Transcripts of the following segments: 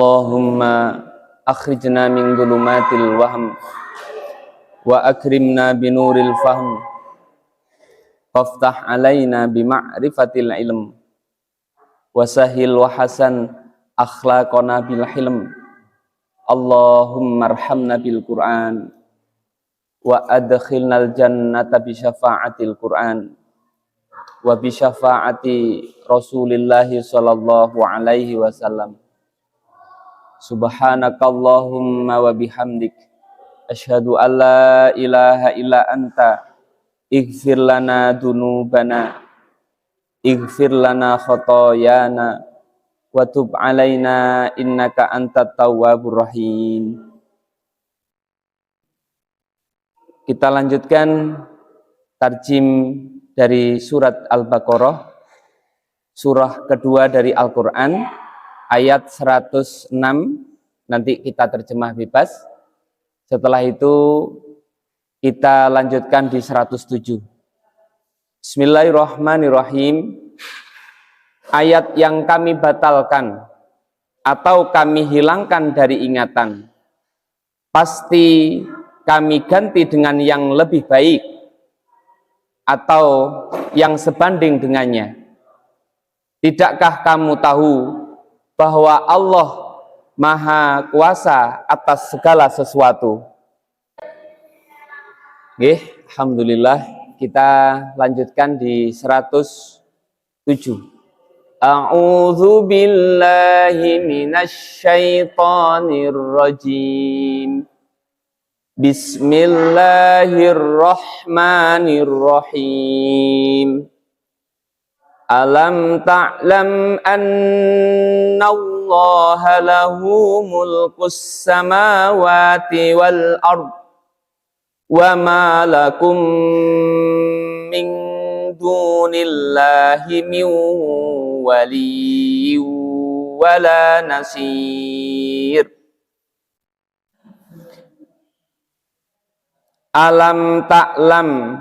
Allahumma akhrijna min dhulumatil wahm wa akrimna binuril fahm waftah alaina bima'rifatil ilm wasahil wa hasan akhlaqana bil hilm. Allahumma arhamna bil Qur'an wa adkhilnal jannata bi syafa'atil Qur'an wa bi syafa'ati Rasulillahi sallallahu alaihi wasallam. Subhanakallahumma wa bihamdik asyhadu an la ilaha illa anta ighfir lana dunubana ighfir lana khotoyana wa tub alaina innaka antat tawwabur rahim. Kita lanjutkan tarjim dari surat Al-Baqarah, surah kedua dari Al-Quran, ayat 106, nanti kita terjemah bebas. Setelah itu kita lanjutkan di 107. Bismillahirrahmanirrahim. Ayat yang kami batalkan atau kami hilangkan dari ingatan, pasti kami ganti dengan yang lebih baik atau yang sebanding dengannya. Tidakkah kamu tahu bahwa Allah Maha Kuasa atas segala sesuatu? Oke, alhamdulillah, kita lanjutkan di 107. A'udzu billahi minasy syaithanir rajim. Bismillahirrahmanirrahim. Alam ta'lam anna Allaha lahu mulkus samawati wal ard wa ma lakum min dunillahi min waliyyin wala nasir. Alam ta'lam,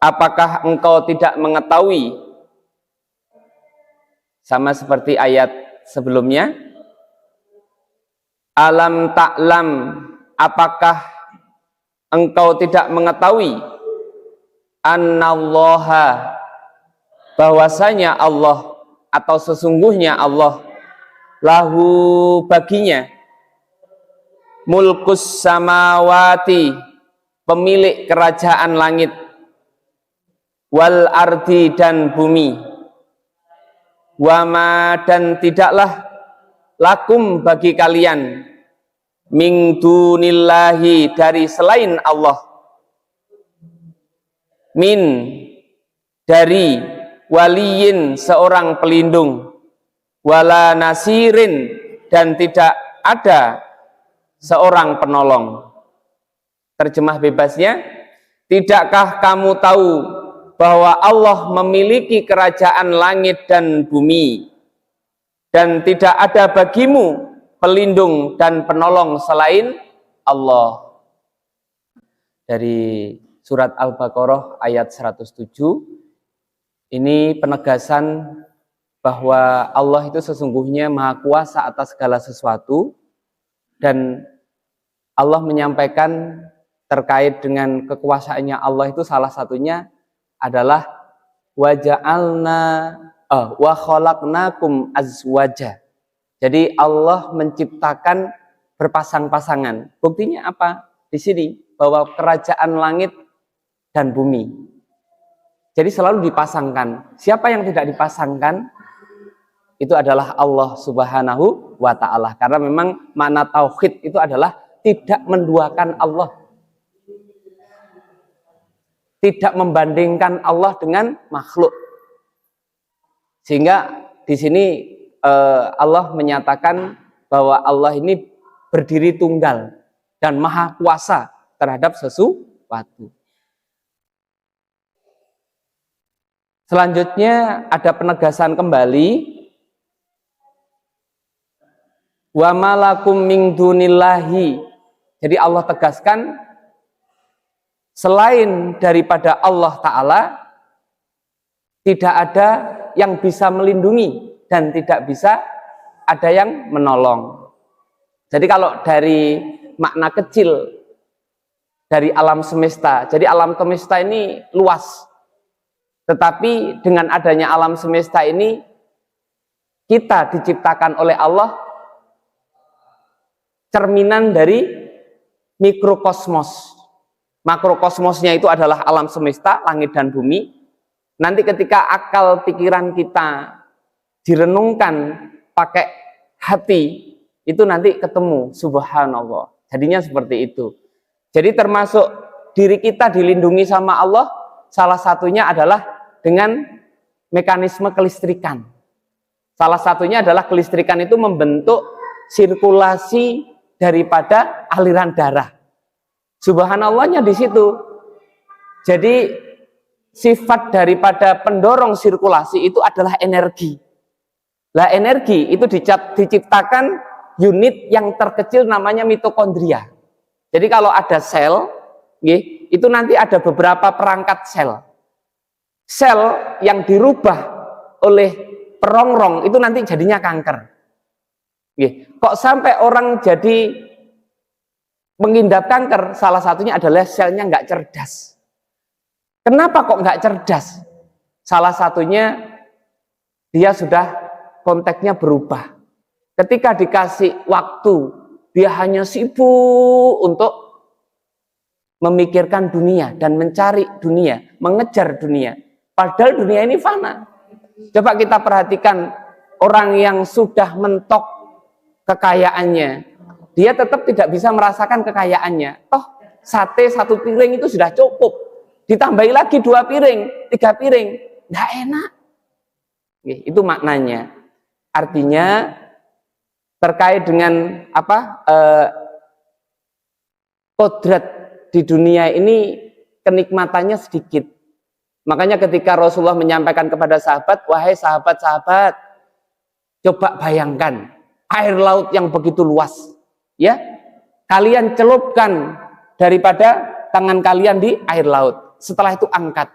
apakah engkau tidak mengetahui? Sama seperti ayat sebelumnya. Alam ta'lam, apakah engkau tidak mengetahui? Annallaha, bahwasanya Allah atau sesungguhnya Allah, lahu baginya, mulkus samawati, pemilik kerajaan langit, wal ardi, dan bumi, wama, dan tidaklah, lakum, bagi kalian, min dunillahi, dari selain Allah, min, dari, waliyin, seorang pelindung, wala nasirin, dan tidak ada seorang penolong. Terjemah bebasnya, tidakkah kamu tahu bahwa Allah memiliki kerajaan langit dan bumi, dan tidak ada bagimu pelindung dan penolong selain Allah. Dari surat Al-Baqarah ayat 107, ini penegasan bahwa Allah itu sesungguhnya Maha Kuasa atas segala sesuatu, dan Allah menyampaikan terkait dengan kekuasaannya Allah itu salah satunya adalah waja'alna wa khalaqnakum azwaja. Jadi Allah menciptakan berpasang-pasangan. Buktinya apa? Di sini bahwa kerajaan langit dan bumi. Jadi selalu dipasangkan. Siapa yang tidak dipasangkan? Itu adalah Allah Subhanahu wa ta'ala. Karena memang makna tauhid itu adalah tidak menduakan Allah, tidak membandingkan Allah dengan makhluk. Sehingga di sini Allah menyatakan bahwa Allah ini berdiri tunggal dan maha kuasa terhadap sesuatu. Selanjutnya ada penegasan kembali, wa malakum min dunillahi. Jadi Allah tegaskan selain daripada Allah Ta'ala tidak ada yang bisa melindungi dan tidak bisa ada yang menolong. Jadi kalau dari makna kecil dari alam semesta, jadi alam semesta ini luas. Tetapi dengan adanya alam semesta ini, kita diciptakan oleh Allah cerminan dari mikrokosmos. Makrokosmosnya itu adalah alam semesta, langit dan bumi. Nanti ketika akal pikiran kita direnungkan pakai hati, itu nanti ketemu, subhanallah. Jadinya seperti itu. Jadi termasuk diri kita dilindungi sama Allah, salah satunya adalah dengan mekanisme kelistrikan. Salah satunya adalah kelistrikan itu membentuk sirkulasi daripada aliran darah. Subhanallahnya di situ. Jadi sifat daripada pendorong sirkulasi itu adalah energi. Lah energi itu diciptakan unit yang terkecil namanya mitokondria. Jadi kalau ada sel, itu nanti ada beberapa perangkat sel. Sel yang dirubah oleh perongrong itu nanti jadinya kanker. Kok sampai orang jadi mengidap kanker? Salah satunya adalah selnya nggak cerdas. Kenapa kok nggak cerdas? Salah satunya dia sudah konteksnya berubah. Ketika dikasih waktu, dia hanya sibuk untuk memikirkan dunia dan mencari dunia, mengejar dunia. Padahal dunia ini fana. Coba kita perhatikan orang yang sudah mentok kekayaannya, dia tetap tidak bisa merasakan kekayaannya. Toh sate 1 piring itu sudah cukup, ditambahi lagi 2 piring, 3 piring, nggak enak. Itu maknanya. Artinya terkait dengan kodrat di dunia ini kenikmatannya sedikit. Makanya ketika Rasulullah menyampaikan kepada sahabat, wahai sahabat-sahabat, coba bayangkan air laut yang begitu luas, ya, kalian celupkan daripada tangan kalian di air laut. Setelah itu angkat.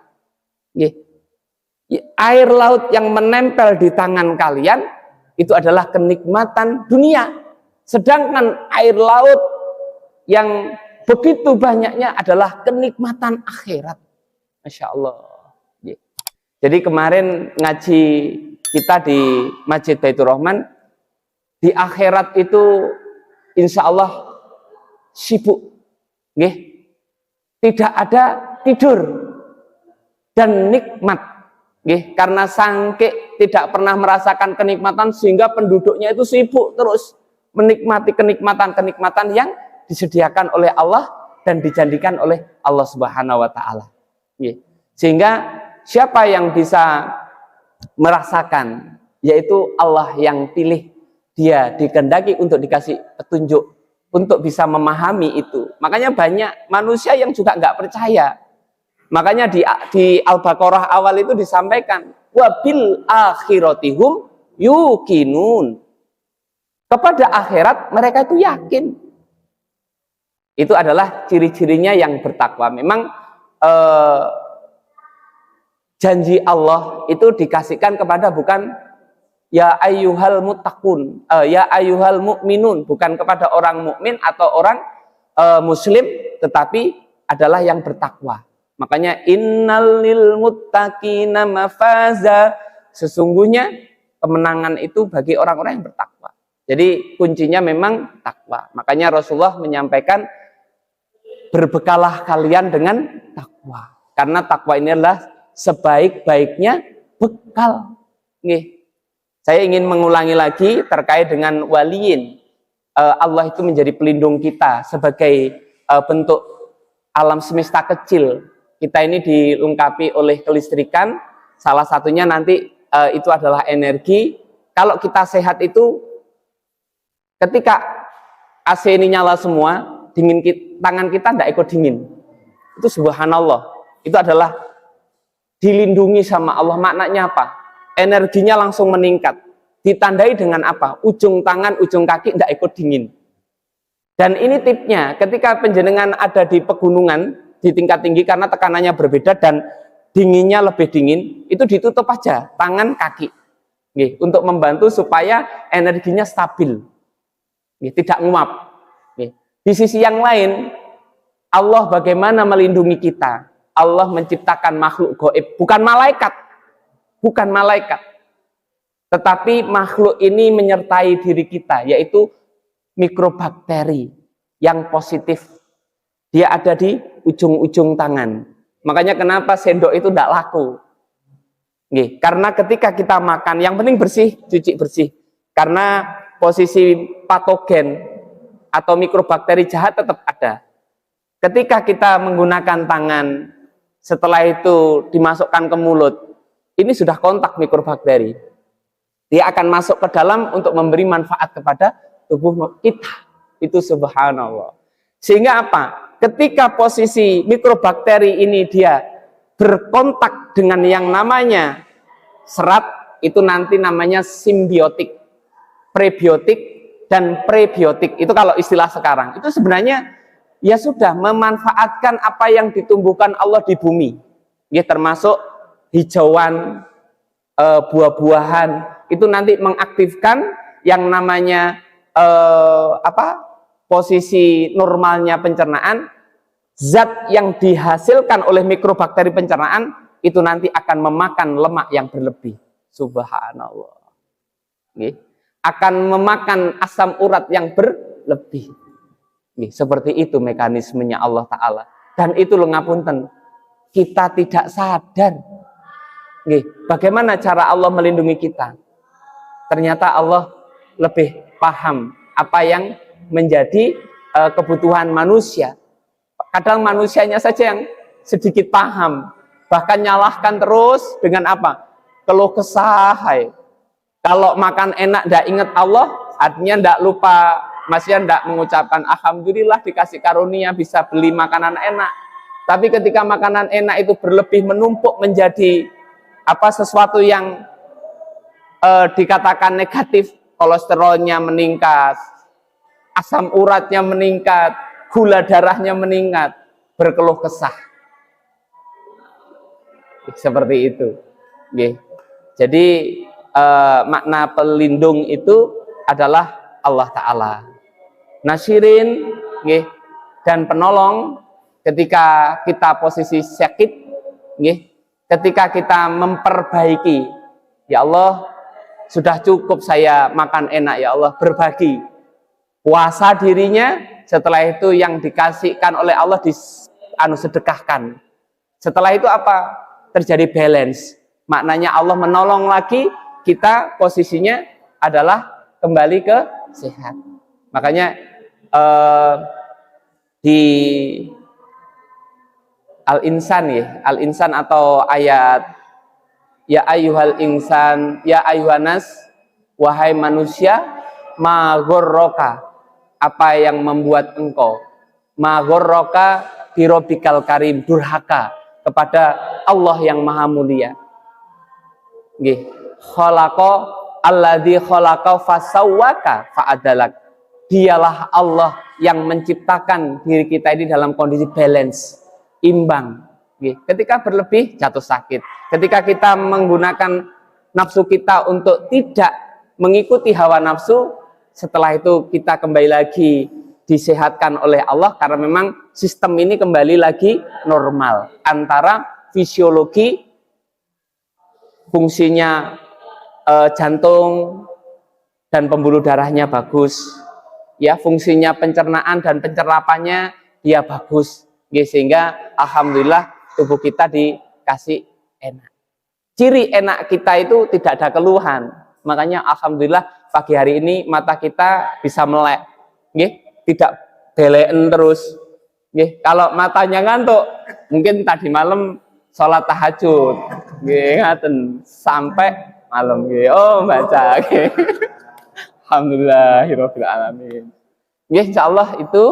Air laut yang menempel di tangan kalian itu adalah kenikmatan dunia. Sedangkan air laut yang begitu banyaknya adalah kenikmatan akhirat. Masya Allah. Jadi kemarin ngaji kita di Masjid Baitur Rahman, di akhirat itu insya Allah sibuk. Tidak ada tidur dan nikmat. Karena sangke tidak pernah merasakan kenikmatan sehingga penduduknya itu sibuk terus menikmati kenikmatan-kenikmatan yang disediakan oleh Allah dan dijanjikan oleh Allah Subhanahu wa taala. Sehingga siapa yang bisa merasakan, yaitu Allah yang pilih, dia dikehendaki untuk dikasih petunjuk untuk bisa memahami itu. Makanya banyak manusia yang juga nggak percaya. Makanya di Al-Baqarah awal itu disampaikan wabil akhiratihum yuqinun. Kepada akhirat mereka itu yakin. Itu adalah ciri-cirinya yang bertakwa. Memang janji Allah itu dikasihkan kepada bukan ya ayyuhal muttaqun, ya ayyuhal mu'minun, bukan kepada orang mukmin atau orang muslim, tetapi adalah yang bertakwa. Makanya innal lil muttaqina mafaza, sesungguhnya kemenangan itu bagi orang-orang yang bertakwa. Jadi kuncinya memang takwa. Makanya Rasulullah menyampaikan berbekalah kalian dengan takwa. Karena takwa ini adalah sebaik-baiknya bekal. Saya ingin mengulangi lagi terkait dengan waliyin. Allah itu menjadi pelindung kita sebagai bentuk alam semesta kecil. Kita ini dilengkapi oleh kelistrikan, salah satunya nanti itu adalah energi. Kalau kita sehat itu, ketika AC ini nyala semua, tangan kita tidak ikut dingin. Itu subhanallah. Itu adalah dilindungi sama Allah. Maknanya apa? Energinya langsung meningkat. Ditandai dengan apa? Ujung tangan, ujung kaki tidak ikut dingin. Dan ini tipnya, ketika penjenengan ada di pegunungan, di tingkat tinggi karena tekanannya berbeda dan dinginnya lebih dingin, itu ditutup aja tangan kaki. Nggih, untuk membantu supaya energinya stabil. Nggih, tidak nguap. Nggih. Di sisi yang lain, Allah bagaimana melindungi kita? Allah menciptakan makhluk gaib, bukan malaikat. Bukan malaikat. Tetapi makhluk ini menyertai diri kita, yaitu mikrobakteri yang positif. Dia ada di ujung-ujung tangan. Makanya kenapa sendok itu tidak laku. Nggih, karena ketika kita makan, yang penting bersih, cuci bersih. Karena posisi patogen atau mikrobakteri jahat tetap ada. Ketika kita menggunakan tangan, setelah itu dimasukkan ke mulut, ini sudah kontak mikrobakteri. Dia akan masuk ke dalam untuk memberi manfaat kepada tubuh kita. Itu subhanallah. Sehingga apa? Ketika posisi mikrobakteri ini dia berkontak dengan yang namanya serat, itu nanti namanya simbiotik, prebiotik dan prebiotik. Itu kalau istilah sekarang. Itu sebenarnya ya sudah memanfaatkan apa yang ditumbuhkan Allah di bumi. Ya, termasuk hijauan, buah-buahan, itu nanti mengaktifkan yang namanya posisi normalnya pencernaan. Zat yang dihasilkan oleh mikrobakteri pencernaan itu nanti akan memakan lemak yang berlebih. Subhanallah. Nih, akan memakan asam urat yang berlebih. Nih, seperti itu mekanismenya Allah Ta'ala. Dan itu lo ngapunten, kita tidak sadar. Nih, bagaimana cara Allah melindungi kita? Ternyata Allah lebih paham apa yang menjadi kebutuhan manusia. Kadang manusianya saja yang sedikit paham, bahkan nyalahkan terus dengan apa? Keluh kesah. Kalau makan enak tidak ingat Allah, artinya tidak lupa, masih tidak mengucapkan alhamdulillah dikasih karunia bisa beli makanan enak. Tapi ketika makanan enak itu berlebih menumpuk menjadi sesuatu yang dikatakan negatif, kolesterolnya meningkat, asam uratnya meningkat, gula darahnya meningkat, berkeluh kesah. Seperti itu. Jadi makna pelindung itu adalah Allah Ta'ala. Nasirin dan penolong ketika kita posisi sakit, ketika kita memperbaiki, ya Allah, sudah cukup saya makan enak, ya Allah, berbagi. Puasa dirinya, setelah itu yang dikasihkan oleh Allah sedekahkan. Setelah itu apa? Terjadi balance. Maknanya Allah menolong lagi, kita posisinya adalah kembali ke sehat. Makanya di Al-Insan Al-Insan atau ayat ya ayyuhal insan, ya ayyuhanas, wahai manusia, ma ghorroka, apa yang membuat engkau, ma ghorroka birobikal karim, durhaka kepada Allah yang maha mulia. Nggih, khalaqa alladzi khalaqa fasawwaka fa'adalak. Dialah Allah yang menciptakan diri kita ini dalam kondisi balance, imbang. Ketika berlebih jatuh sakit. Ketika kita menggunakan nafsu kita untuk tidak mengikuti hawa nafsu, setelah itu kita kembali lagi disehatkan oleh Allah karena memang sistem ini kembali lagi normal. Antara fisiologi, fungsinya jantung dan pembuluh darahnya bagus, ya, fungsinya pencernaan dan pencerapannya dia bagus, sehingga alhamdulillah tubuh kita dikasih enak. Ciri enak kita itu tidak ada keluhan. Makanya alhamdulillah pagi hari ini mata kita bisa melek, tidak beleken terus. Kalau matanya ngantuk, mungkin tadi malam sholat tahajud, ngaten sampai malam, oh baca. Alhamdulillahirabbil alamin. Insyaallah itu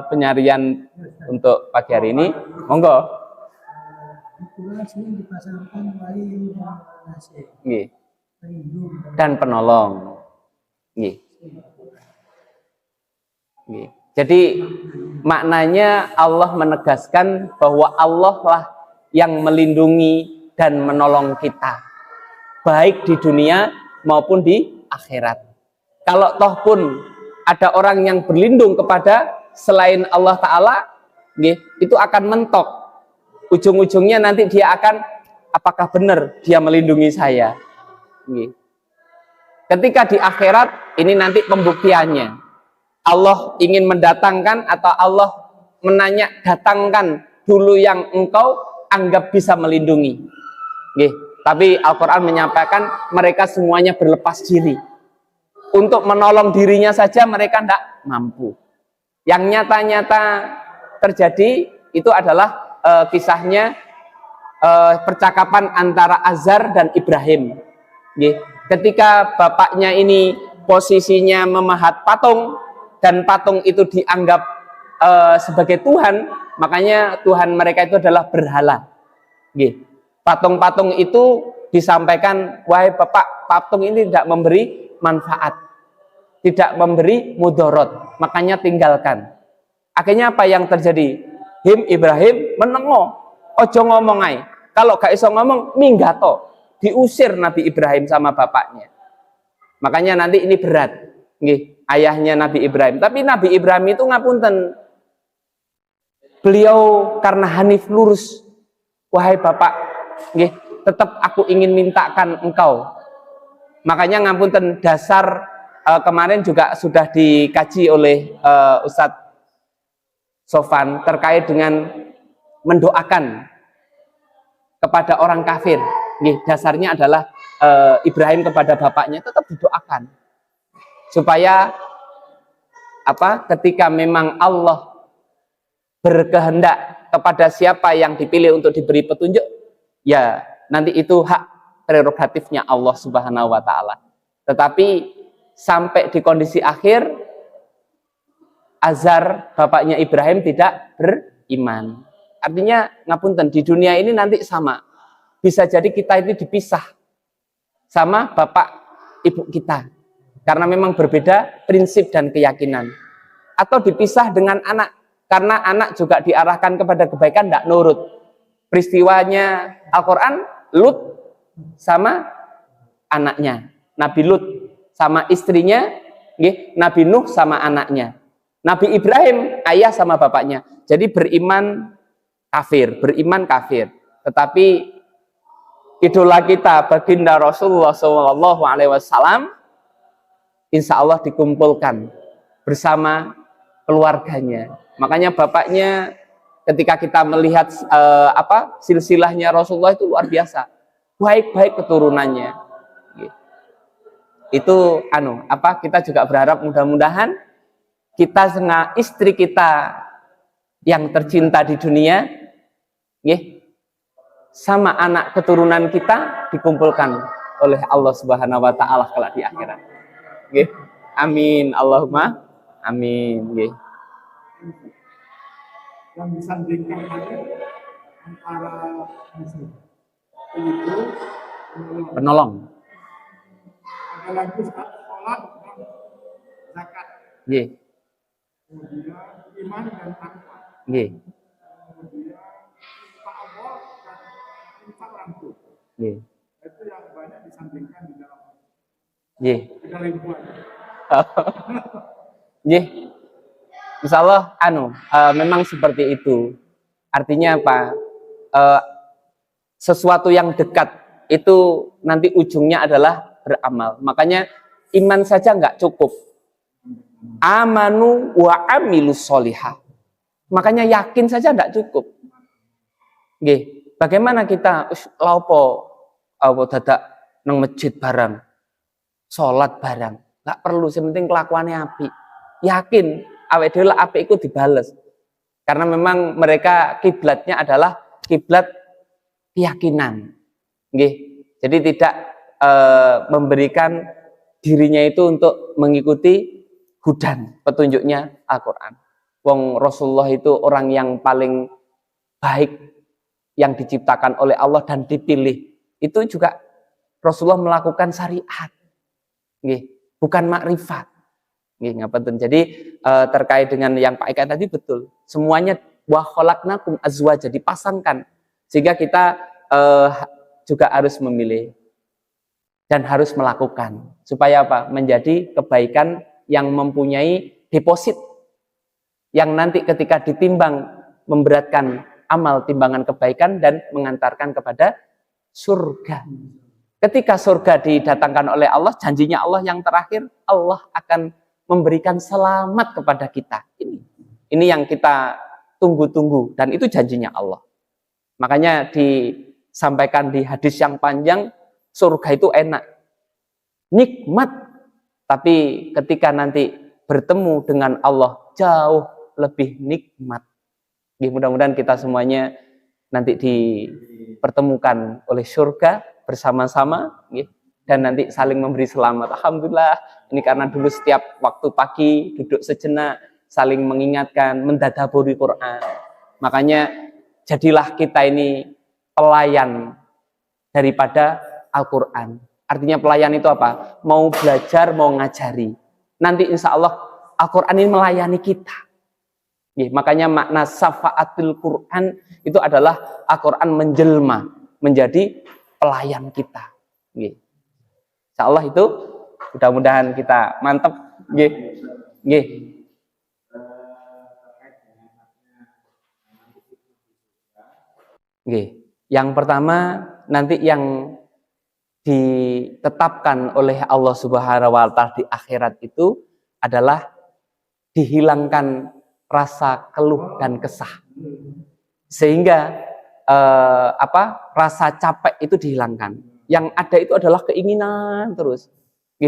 penyarian untuk pagi hari ini. Monggo. Dan penolong. Jadi maknanya Allah menegaskan bahwa Allah lah yang melindungi dan menolong kita. baik di dunia maupun di akhirat. Kalau toh pun ada orang yang berlindung kepada selain Allah Ta'ala, itu akan mentok. Ujung-ujungnya nanti dia akan, apakah benar dia melindungi saya? Ketika di akhirat, ini nanti pembuktiannya. Allah ingin mendatangkan atau Allah menanya, datangkan dulu yang engkau anggap bisa melindungi. Tapi Al-Quran menyampaikan mereka semuanya berlepas diri. Untuk menolong dirinya saja mereka tidak mampu. Yang nyata-nyata terjadi itu adalah kisahnya percakapan antara Azar dan Ibrahim. Ketika bapaknya ini posisinya memahat patung dan patung itu dianggap sebagai Tuhan, makanya Tuhan mereka itu adalah berhala. Patung-patung itu disampaikan, wahai bapak, patung ini tidak memberi manfaat, tidak memberi mudorot, makanya tinggalkan. Akhirnya apa yang terjadi? Ibrahim menengo, ojo ngomong ay. Kalau gak iso ngomong, minggato. Diusir Nabi Ibrahim sama bapaknya. Makanya nanti ini berat. Ayahnya Nabi Ibrahim. Tapi Nabi Ibrahim itu ngapunten. Beliau karena hanif lurus. Wahai bapak, tetap aku ingin mintakan engkau. Makanya ngapunten, dasar kemarin juga sudah dikaji oleh Ustadz Sofan terkait dengan mendoakan kepada orang kafir. Dasarnya adalah Ibrahim kepada bapaknya tetap didoakan supaya ketika memang Allah berkehendak kepada siapa yang dipilih untuk diberi petunjuk, ya nanti itu hak prerogatifnya Allah Subhanahu wa Ta'ala. Tetapi sampai di kondisi akhir, Azar bapaknya Ibrahim tidak beriman. Artinya ngapunten, di dunia ini nanti sama. Bisa jadi kita ini dipisah sama bapak ibu kita karena memang berbeda prinsip dan keyakinan, atau dipisah dengan anak karena anak juga diarahkan kepada kebaikan tidak nurut. Peristiwanya Al-Quran, Lut sama anaknya, Nabi Lut sama istrinya, Nabi Nuh sama anaknya, Nabi Ibrahim ayah sama bapaknya. Jadi beriman kafir. Tetapi idola kita baginda Rasulullah SAW, insya Allah dikumpulkan bersama keluarganya. Makanya bapaknya ketika kita melihat silsilahnya Rasulullah itu luar biasa, baik-baik keturunannya. Itu kita juga berharap mudah-mudahan kita dengan istri kita yang tercinta di dunia, sama anak keturunan kita dikumpulkan oleh Allah Subhanahu wa Ta'ala kelak di akhirat. Amin, Allahumma amin. Yang disandingkan tadi antara itu penolong. Ada lagi sholat dan zakat. Kemudian iman dan takwa. Kemudian ta'awud dan infak orang tua. Itu yang banyak disandingkan di dalam. Ada ribuan. Insya Allah memang seperti itu. Artinya apa? Sesuatu yang dekat itu nanti ujungnya adalah beramal. Makanya iman saja nggak cukup. Amanu wa amilus solihah. Makanya yakin saja nggak cukup. Bagaimana kita laupo dadak nang masjid barang, sholat barang, nggak perlu, sementing kelakuannya api. Yakin awake dhewe api itu dibales. Karena memang mereka kiblatnya adalah kiblat keyakinan. Jadi tidak memberikan dirinya itu untuk mengikuti hudan, petunjuknya Al-Quran. Wong Rasulullah itu orang yang paling baik yang diciptakan oleh Allah dan dipilih. Itu juga Rasulullah melakukan syariat, bukan makrifat. Jadi terkait dengan yang Pak Eka tadi betul. Semuanya wa khalaqnakum azwaja, dipasangkan. Sehingga kita juga harus memilih. dan harus melakukan. Supaya apa? Menjadi kebaikan yang mempunyai deposit yang nanti ketika ditimbang memberatkan amal timbangan kebaikan dan mengantarkan kepada surga. Ketika surga didatangkan oleh Allah, janjinya Allah yang terakhir, Allah akan memberikan selamat kepada kita. Ini yang kita tunggu-tunggu dan itu janjinya Allah. Makanya disampaikan di hadis yang panjang, surga itu enak, nikmat, tapi ketika nanti bertemu dengan Allah jauh lebih nikmat. Mudah-mudahan kita semuanya nanti dipertemukan oleh surga bersama-sama dan nanti saling memberi selamat. Alhamdulillah, ini karena dulu setiap waktu pagi duduk sejenak saling mengingatkan, mentadabburi Quran. Makanya jadilah kita ini pelayan daripada Al-Quran. Artinya pelayan itu apa? Mau belajar, mau ngajari. Nanti insya Allah Al-Quran ini melayani kita. Makanya makna syafaatul Quran itu adalah Al-Quran menjelma menjadi pelayan kita. Insya Allah itu mudah-mudahan kita mantap. Yang pertama nanti yang ditetapkan oleh Allah Subhanahu wa Ta'ala di akhirat itu adalah dihilangkan rasa keluh dan kesah, sehingga rasa capek itu dihilangkan. Yang ada itu adalah keinginan terus,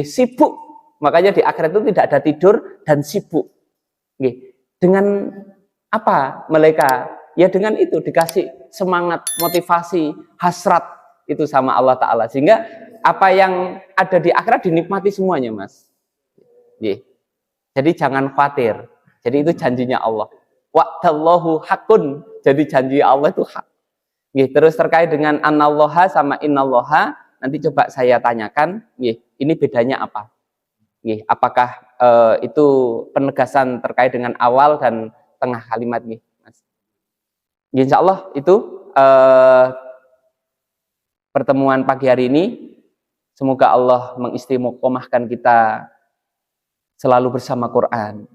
sibuk. Makanya di akhirat itu tidak ada tidur dan sibuk. Dengan apa mereka? Ya dengan itu dikasih semangat, motivasi, hasrat itu sama Allah Ta'ala. Sehingga apa yang ada di akhirat dinikmati semuanya, Mas. Jadi jangan khawatir. Jadi itu janjinya Allah. Wa'dallahu haqqun. Jadi janji Allah itu hak. Terus terkait dengan anallaha sama innallaha, nanti coba saya tanyakan, ini bedanya apa? Apakah itu penegasan terkait dengan awal dan tengah kalimat, Mas? Insya Allah itu pertemuan pagi hari ini, semoga Allah mengistiqomahkan kita selalu bersama Quran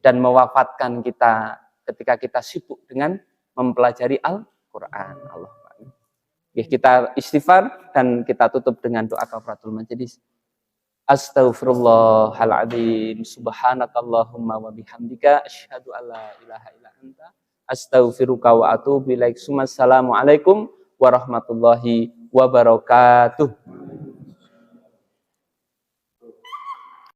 dan mewafatkan kita ketika kita sibuk dengan mempelajari Al-Quran. Kita istighfar dan kita tutup dengan doa kafaratul majelis. Astaghfirullahaladzim, subhanakallahumma wa bihamdika, asyhadu an la ilaha illa anta, astaghfiruka wa atubu ilaik. Assalamualaikum warahmatullahi wabarakatuh.